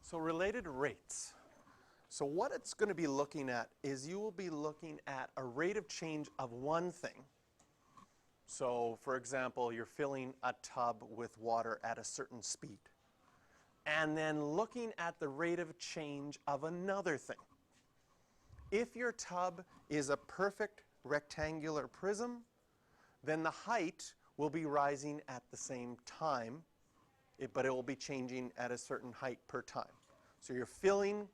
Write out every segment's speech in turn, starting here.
So related to rates. So what it's going to be looking at is you will be looking at a rate of change of one thing. So for example, you're filling a tub with water at a certain speed. And then looking at the rate of change of another thing. If your tub is a perfect rectangular prism, then the height will be rising at the same time, but it will be changing at a certain height per time. So you're filling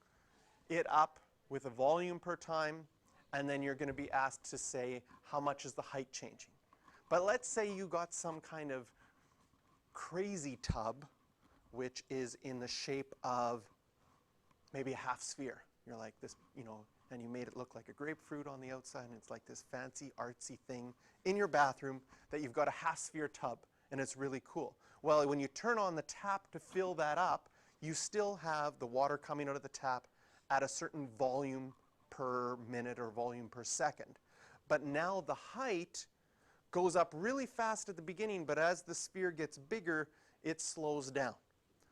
it up with a volume per time, and then you're going to be asked to say how much is the height changing. But let's say you got some kind of crazy tub which is in the shape of maybe a half sphere. You're like this, and you made it look like a grapefruit on the outside, and it's like this fancy artsy thing in your bathroom that you've got a half sphere tub, and it's really cool. Well, when you turn on the tap to fill that up, you still have the water coming out of the tap at a certain volume per minute or volume per second. But now the height goes up really fast at the beginning, but as the sphere gets bigger, it slows down.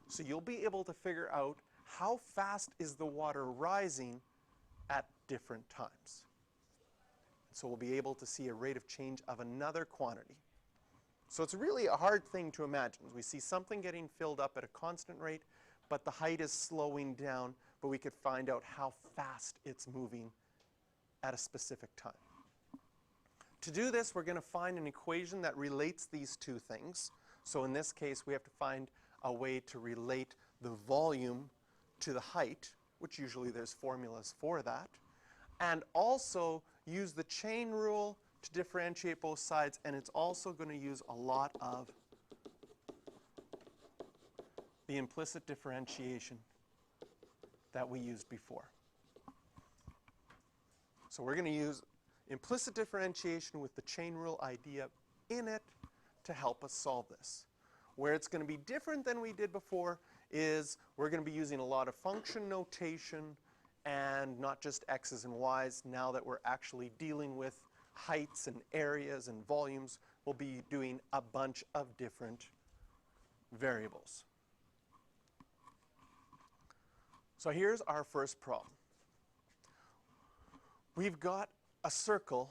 So you'll be able to figure out how fast is the water rising at different times. So we'll be able to see a rate of change of another quantity. So it's really a hard thing to imagine. We see something getting filled up at a constant rate, but the height is slowing down, but we could find out how fast it's moving at a specific time. To do this, we're going to find an equation that relates these two things. So in this case, we have to find a way to relate the volume to the height, which usually there's formulas for that, and also use the chain rule to differentiate both sides, and it's also going to use a lot of the implicit differentiation that we used before. So we're going to use implicit differentiation with the chain rule idea in it to help us solve this. Where it's going to be different than we did before is we're going to be using a lot of function notation and not just x's and y's. Now that we're actually dealing with heights and areas and volumes, we'll be doing a bunch of different variables. So here's our first problem. We've got a circle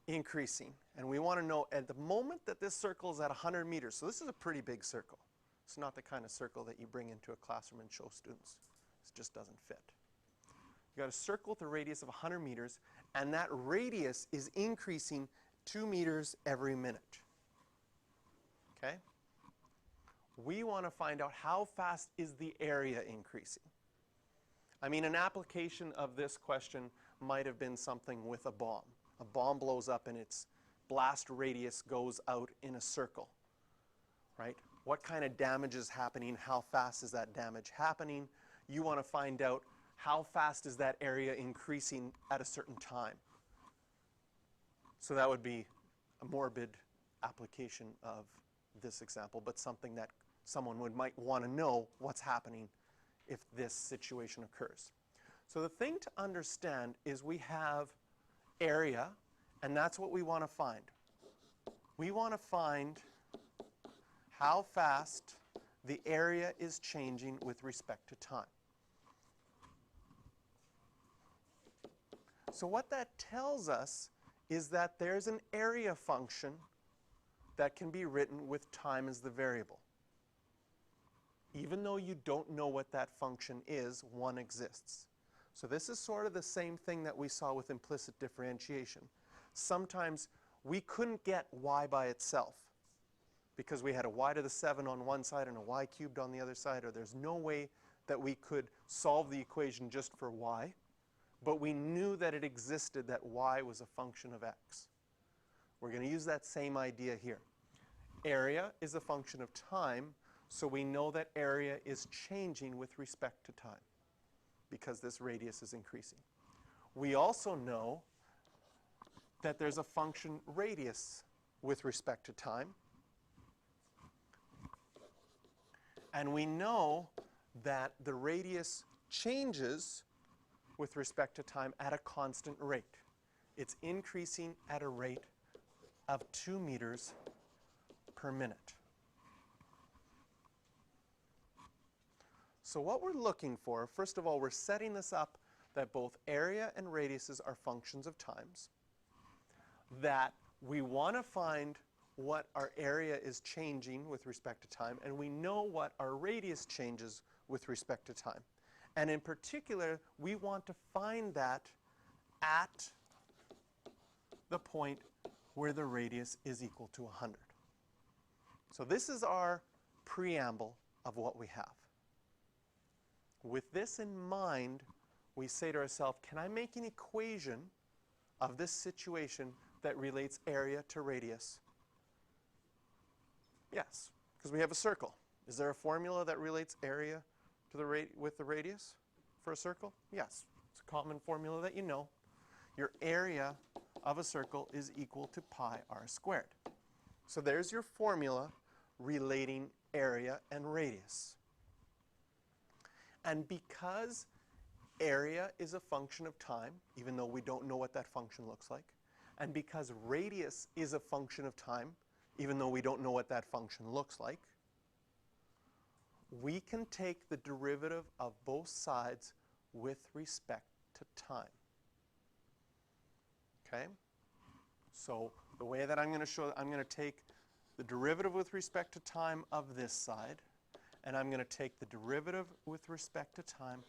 increasing, and we want to know at the moment that this circle is at 100 meters, so this is a pretty big circle. It's not the kind of circle that you bring into a classroom and show students. It just doesn't fit. You've got a circle with a radius of 100 meters, and that radius is increasing 2 meters every minute. Okay? We want to find out how fast is the area increasing. I mean, an application of this question might have been something with a bomb. A bomb blows up and its blast radius goes out in a circle, right? What kind of damage is happening? How fast is that damage happening? You want to find out how fast is that area increasing at a certain time. So that would be a morbid application of this example, but something that someone might want to know what's happening if this situation occurs. So the thing to understand is we have area, and that's what we want to find. We want to find how fast the area is changing with respect to time. So what that tells us is that there's an area function that can be written with time as the variable. Even though you don't know what that function is, one exists. So this is sort of the same thing that we saw with implicit differentiation. Sometimes we couldn't get y by itself because we had a y to the 7 on one side and a y cubed on the other side, or there's no way that we could solve the equation just for y. But we knew that it existed, that y was a function of x. We're going to use that same idea here. Area is a function of time, so we know that area is changing with respect to time because this radius is increasing. We also know that there's a function radius with respect to time. And we know that the radius changes with respect to time at a constant rate. It's increasing at a rate of 2 meters per minute. So what we're looking for, first of all, we're setting this up that both area and radiuses are functions of times, that we want to find what our area is changing with respect to time, and we know what our radius changes with respect to time. And in particular, we want to find that at the point where the radius is equal to 100. So this is our preamble of what we have. With this in mind, we say to ourselves, can I make an equation of this situation that relates area to radius? Yes, because we have a circle. Is there a formula that relates area to the with the radius for a circle? Yes, it's a common formula that you know. Your area of a circle is equal to pi r squared. So there's your formula relating area and radius. And because area is a function of time, even though we don't know what that function looks like, and because radius is a function of time, even though we don't know what that function looks like, we can take the derivative of both sides with respect to time. Okay? So the way that I'm going to show, I'm going to take the derivative with respect to time of this side, and I'm going to take the derivative with respect to time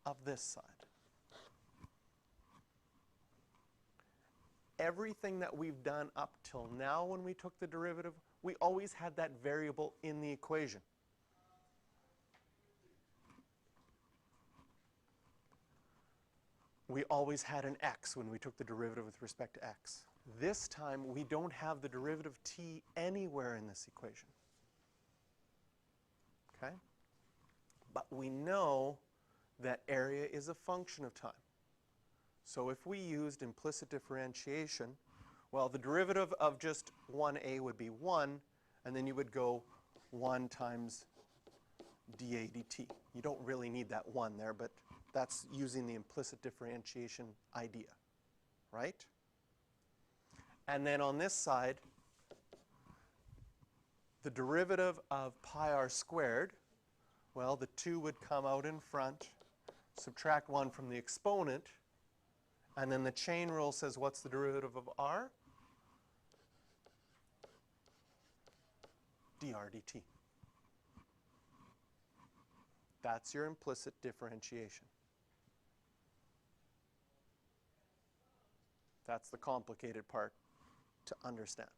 of this side. Everything that we've done up till now when we took the derivative, we always had that variable in the equation. We always had an x when we took the derivative with respect to x. This time, we don't have the derivative t anywhere in this equation. Okay? But we know that area is a function of time. So if we used implicit differentiation, well, the derivative of just 1a would be 1, and then you would go 1 times dA dt. You don't really need that 1 there, but that's using the implicit differentiation idea, right? And then on this side, the derivative of pi r squared, well, the 2 would come out in front, subtract 1 from the exponent, and then the chain rule says, what's the derivative of r? dr dt. That's your implicit differentiation. That's the complicated part to understand.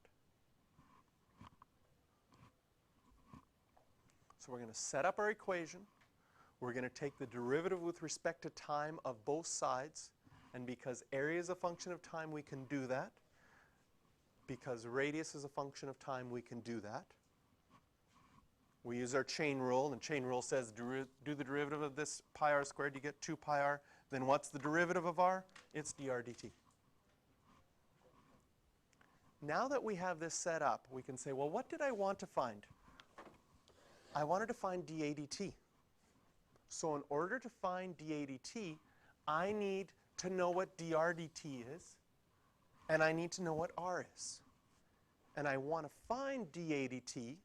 So we're going to set up our equation. We're going to take the derivative with respect to time of both sides. And because area is a function of time, we can do that. Because radius is a function of time, we can do that. We use our chain rule, and chain rule says do the derivative of this pi r squared, you get 2 pi r. Then what's the derivative of r? It's dr dt. Now that we have this set up, we can say, well, what did I want to find? I wanted to find dA dt. So in order to find dA dt, I need to know what dr dt is, and I need to know what r is. And I want to find dA dt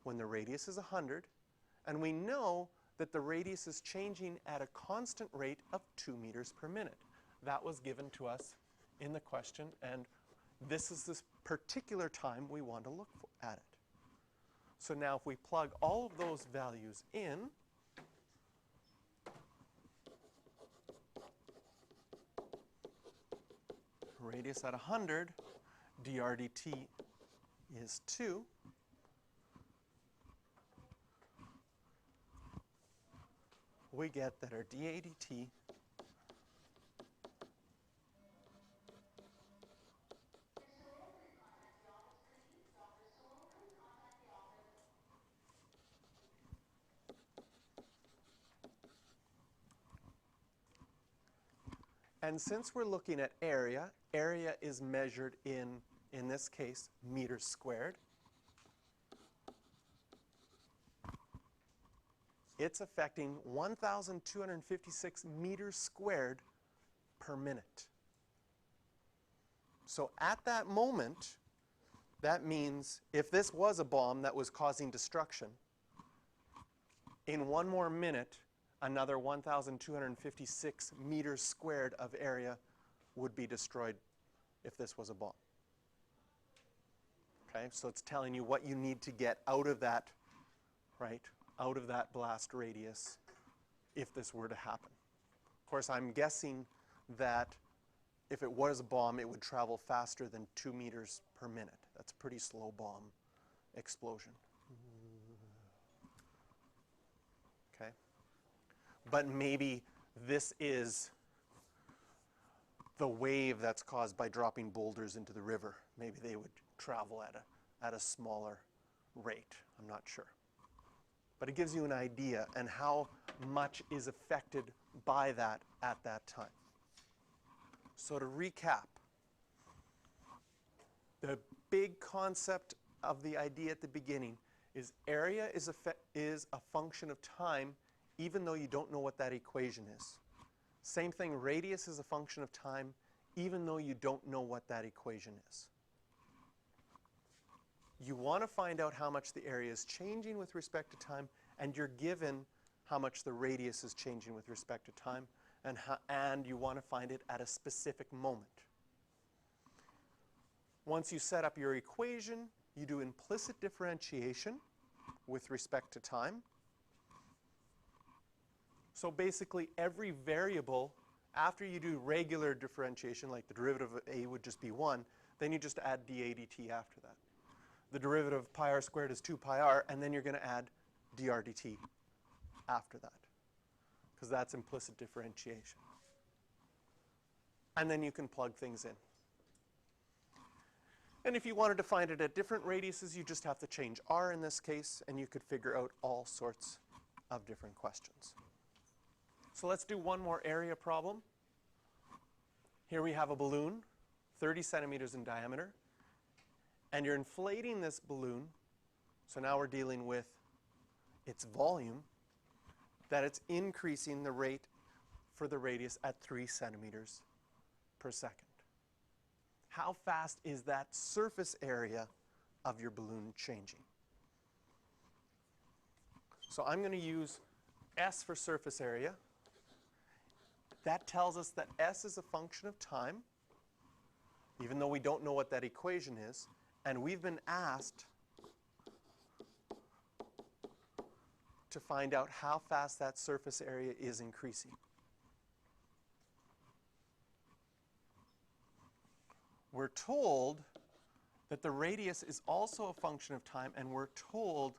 when the radius is 100, and we know that the radius is changing at a constant rate of 2 meters per minute. That was given to us in the question, and this is this particular time we want to look at it. So now if we plug all of those values in, radius at 100, dr dt is 2. We get that our dA dt and since we're looking at area, area is measured in this case, meters squared. It's affecting 1,256 meters squared per minute. So at that moment, that means if this was a bomb that was causing destruction, In one more minute, another 1,256 meters squared of area would be destroyed if this was a bomb. Okay, so it's telling you what you need to get out of that, right, out of that blast radius if this were to happen. Of course, I'm guessing that if it was a bomb, it would travel faster than 2 meters per minute. That's a pretty slow bomb explosion. Okay? But maybe this is the wave that's caused by dropping boulders into the river. Maybe they would travel at a smaller rate. I'm not sure. But it gives you an idea and how much is affected by that at that time. So to recap, the big concept of the idea at the beginning is area is a function of time, even though you don't know what that equation is. Same thing, radius is a function of time, even though you don't know what that equation is. You want to find out how much the area is changing with respect to time, and you're given how much the radius is changing with respect to time, and you want to find it at a specific moment. Once you set up your equation, you do implicit differentiation with respect to time. So basically every variable, after you do regular differentiation, like the derivative of a would just be 1, then you just add dA dt after that. The derivative of pi r squared is 2 pi r, and then you're going to add dr dt after that, because that's implicit differentiation. And then you can plug things in. And if you wanted to find it at different radiuses, you just have to change r in this case, and you could figure out all sorts of different questions. So let's do one more area problem. Here we have a balloon, 30 centimeters in diameter, and you're inflating this balloon, so now we're dealing with its volume, that it's increasing the rate for the radius at 3 centimeters per second. How fast is that surface area of your balloon changing? So I'm going to use S for surface area. That tells us that S is a function of time, even though we don't know what that equation is. And we've been asked to find out how fast that surface area is increasing. We're told that the radius is also a function of time, and we're told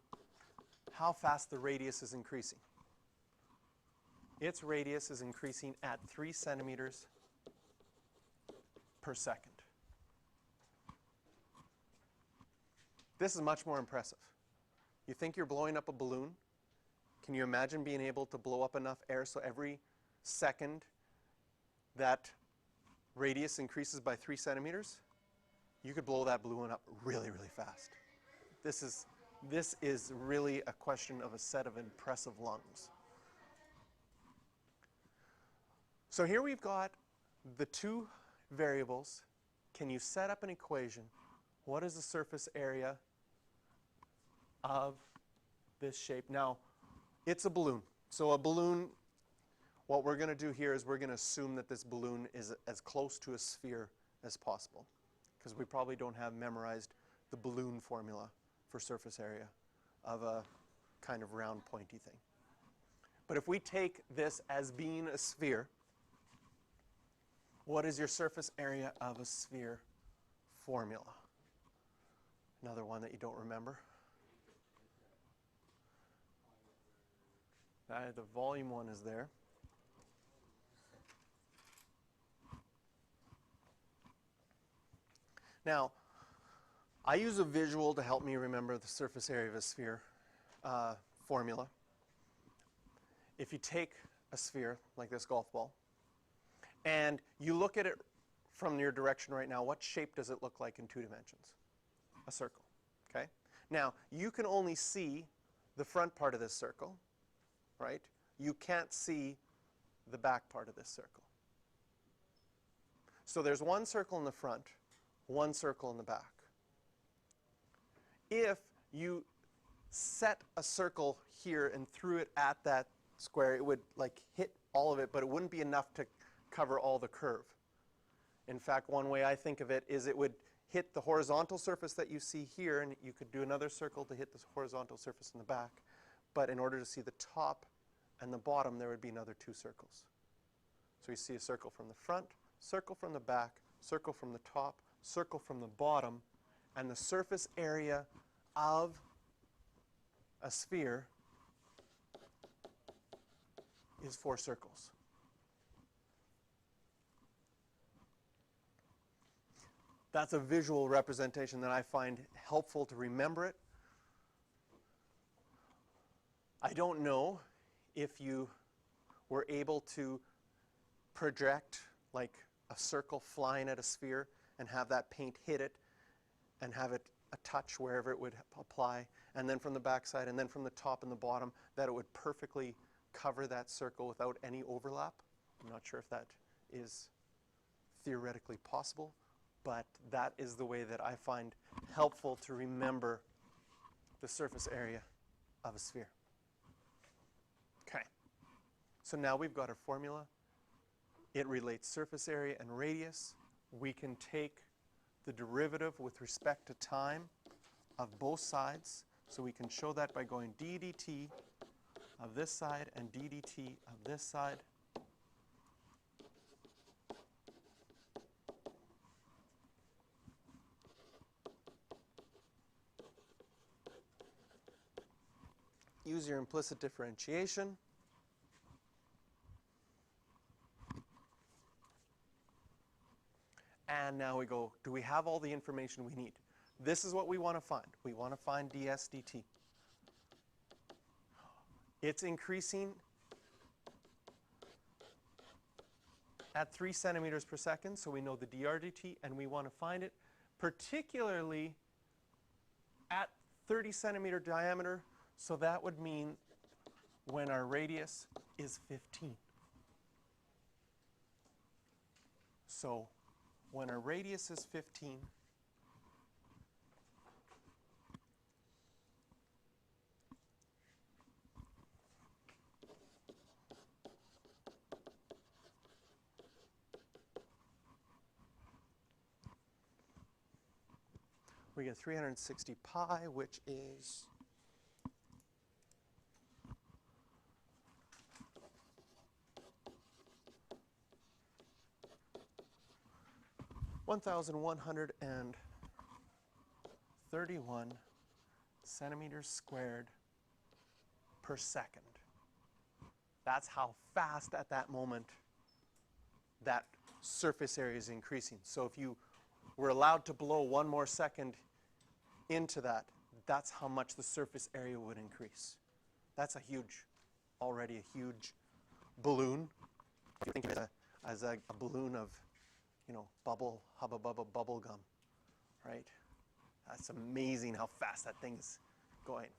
how fast the radius is increasing. Its radius is increasing at 3 centimeters per second. This is much more impressive. You think you're blowing up a balloon? Can you imagine being able to blow up enough air so every second that radius increases by 3 centimeters? You could blow that balloon up really, really fast. This is really a question of a set of impressive lungs. So here we've got the two variables. Can you set up an equation? What is the surface area of this shape? Now, it's a balloon. So a balloon, what we're going to do here is we're going to assume that this balloon is as close to a sphere as possible, because we probably don't have memorized the balloon formula for surface area of a kind of round pointy thing. But if we take this as being a sphere, what is your surface area of a sphere formula? Another one that you don't remember. The volume one is there. Now, I use a visual to help me remember the surface area of a sphere formula. If you take a sphere, like this golf ball, and you look at it from your direction right now, what shape does it look like in 2 dimensions? A circle, okay? Now, you can only see the front part of this circle, right? You can't see the back part of this circle. So there's one circle in the front, one circle in the back. If you set a circle here and threw it at that square, it would like hit all of it, but it wouldn't be enough to cover all the curve. In fact, one way I think of it is it would hit the horizontal surface that you see here, and you could do another circle to hit this horizontal surface in the back. But in order to see the top and the bottom, there would be another 2 circles. So you see a circle from the front, circle from the back, circle from the top, circle from the bottom, and the surface area of a sphere is 4 circles. That's a visual representation that I find helpful to remember it. I don't know if you were able to project like a circle flying at a sphere and have that paint hit it and have it a touch wherever it would apply, and then from the back side and then from the top and the bottom, that it would perfectly cover that circle without any overlap. I'm not sure if that is theoretically possible, but that is the way that I find helpful to remember the surface area of a sphere. Okay, so now we've got our formula. It relates surface area and radius. We can take the derivative with respect to time of both sides. So we can show that by going d dt of this side and d dt of this side. Use your implicit differentiation. And now we go, do we have all the information we need? This is what we want to find. We want to find ds dt. It's increasing at 3 centimeters per second, so we know the dr dt, and we want to find it particularly at 30 centimeter diameter, so that would mean when our radius is 15. So when our radius is 15, we get 360 pi, which is 1,131 centimeters squared per second. That's how fast at that moment that surface area is increasing. So if you were allowed to blow 1 more second into that, that's how much the surface area would increase. That's a huge, already a huge balloon. If you think of it as a balloon of, you know, bubble, hubba bubba bubble gum, right? That's amazing how fast that thing's going.